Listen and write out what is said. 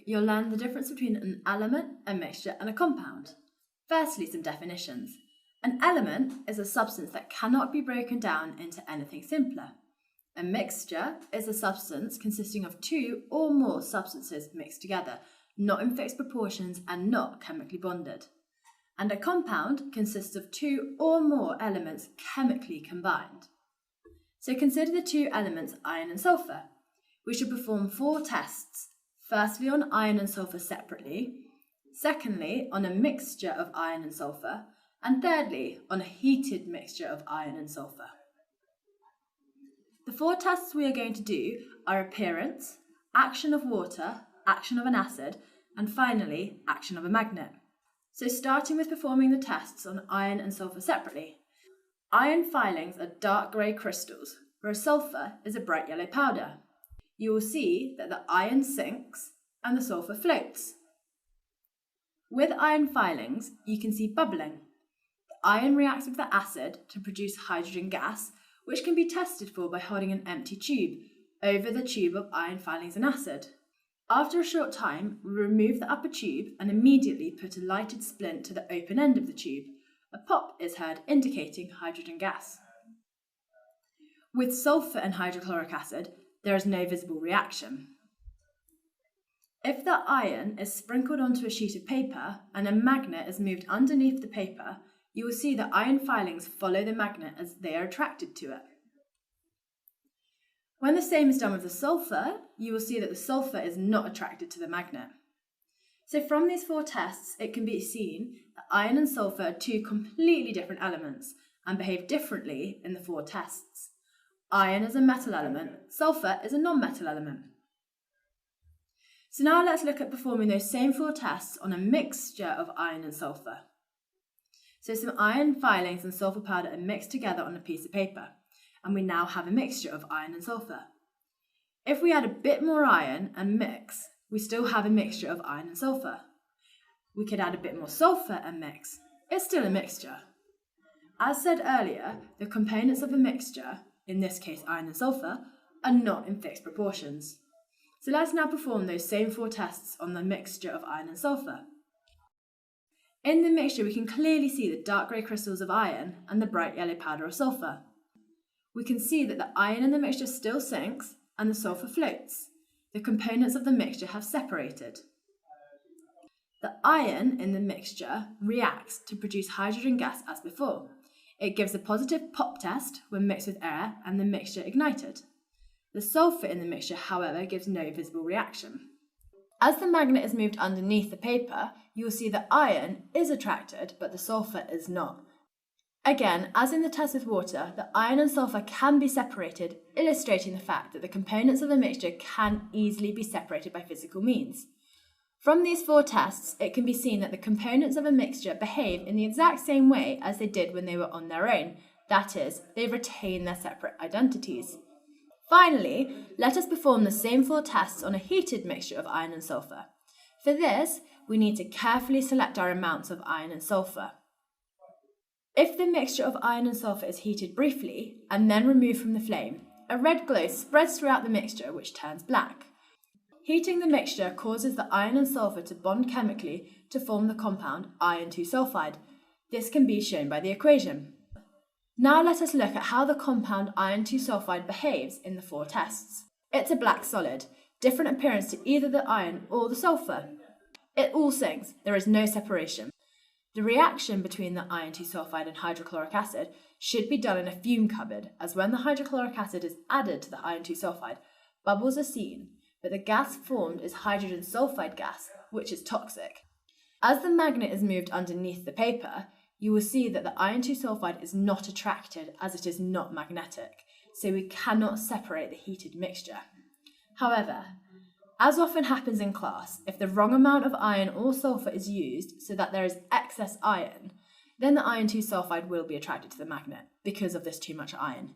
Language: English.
you'll learn the difference between an element, a mixture, and a compound. Firstly, some definitions. An element is a substance that cannot be broken down into anything simpler. A mixture is a substance consisting of two or more substances mixed together, not in fixed proportions and not chemically bonded. And a compound consists of two or more elements chemically combined. So consider the two elements iron and sulfur. We should perform 4 tests. Firstly, on iron and sulfur separately. Secondly, on a mixture of iron and sulfur. And thirdly, on a heated mixture of iron and sulfur. The 4 tests we are going to do are appearance, action of water, action of an acid, and finally, action of a magnet. So starting with performing the tests on iron and sulfur separately. Iron filings are dark grey crystals, whereas sulfur is a bright yellow powder. You will see that the iron sinks and the sulfur floats. With iron filings, you can see bubbling. The iron reacts with the acid to produce hydrogen gas, which can be tested for by holding an empty tube over the tube of iron filings and acid. After a short time, we remove the upper tube and immediately put a lighted splint to the open end of the tube. A pop is heard indicating hydrogen gas. With sulfur and hydrochloric acid, there is no visible reaction. If the iron is sprinkled onto a sheet of paper and a magnet is moved underneath the paper, you will see the iron filings follow the magnet as they are attracted to it. When the same is done with the sulfur, you will see that the sulfur is not attracted to the magnet. So from these 4 tests, it can be seen that iron and sulfur are 2 completely different elements and behave differently in the 4 tests. Iron is a metal element, sulfur is a non-metal element. So now let's look at performing those same 4 tests on a mixture of iron and sulfur. So some iron filings and sulfur powder are mixed together on a piece of paper, and we now have a mixture of iron and sulfur. If we add a bit more iron and mix, we still have a mixture of iron and sulfur. We could add a bit more sulfur and mix. It's still a mixture. As said earlier, the components of a mixture, in this case iron and sulfur, are not in fixed proportions. So let's now perform those same 4 tests on the mixture of iron and sulfur. In the mixture, we can clearly see the dark grey crystals of iron and the bright yellow powder of sulfur. We can see that the iron in the mixture still sinks and the sulfur floats. The components of the mixture have separated. The iron in the mixture reacts to produce hydrogen gas as before. It gives a positive pop test when mixed with air and the mixture ignited. The sulfur in the mixture, however, gives no visible reaction. As the magnet is moved underneath the paper, you will see that iron is attracted, but the sulfur is not. Again, as in the test with water, the iron and sulfur can be separated, illustrating the fact that the components of the mixture can easily be separated by physical means. From these 4 tests, it can be seen that the components of a mixture behave in the exact same way as they did when they were on their own. That is, they retain their separate identities. Finally, let us perform the same 4 tests on a heated mixture of iron and sulfur. For this, we need to carefully select our amounts of iron and sulfur. If the mixture of iron and sulfur is heated briefly and then removed from the flame, a red glow spreads throughout the mixture which turns black. Heating the mixture causes the iron and sulfur to bond chemically to form the compound iron 2 sulfide. This can be shown by the equation. Now let us look at how the compound iron 2 sulfide behaves in the 4 tests. It's a black solid, different appearance to either the iron or the sulfur. It all sinks, there is no separation. The reaction between the iron 2 sulfide and hydrochloric acid should be done in a fume cupboard, as when the hydrochloric acid is added to the iron 2 sulfide, bubbles are seen, but the gas formed is hydrogen sulfide gas, which is toxic. As the magnet is moved underneath the paper, you will see that the iron 2 sulfide is not attracted as it is not magnetic, so we cannot separate the heated mixture. However, as often happens in class, if the wrong amount of iron or sulfur is used so that there is excess iron, then the iron 2 sulfide will be attracted to the magnet because of this too much iron.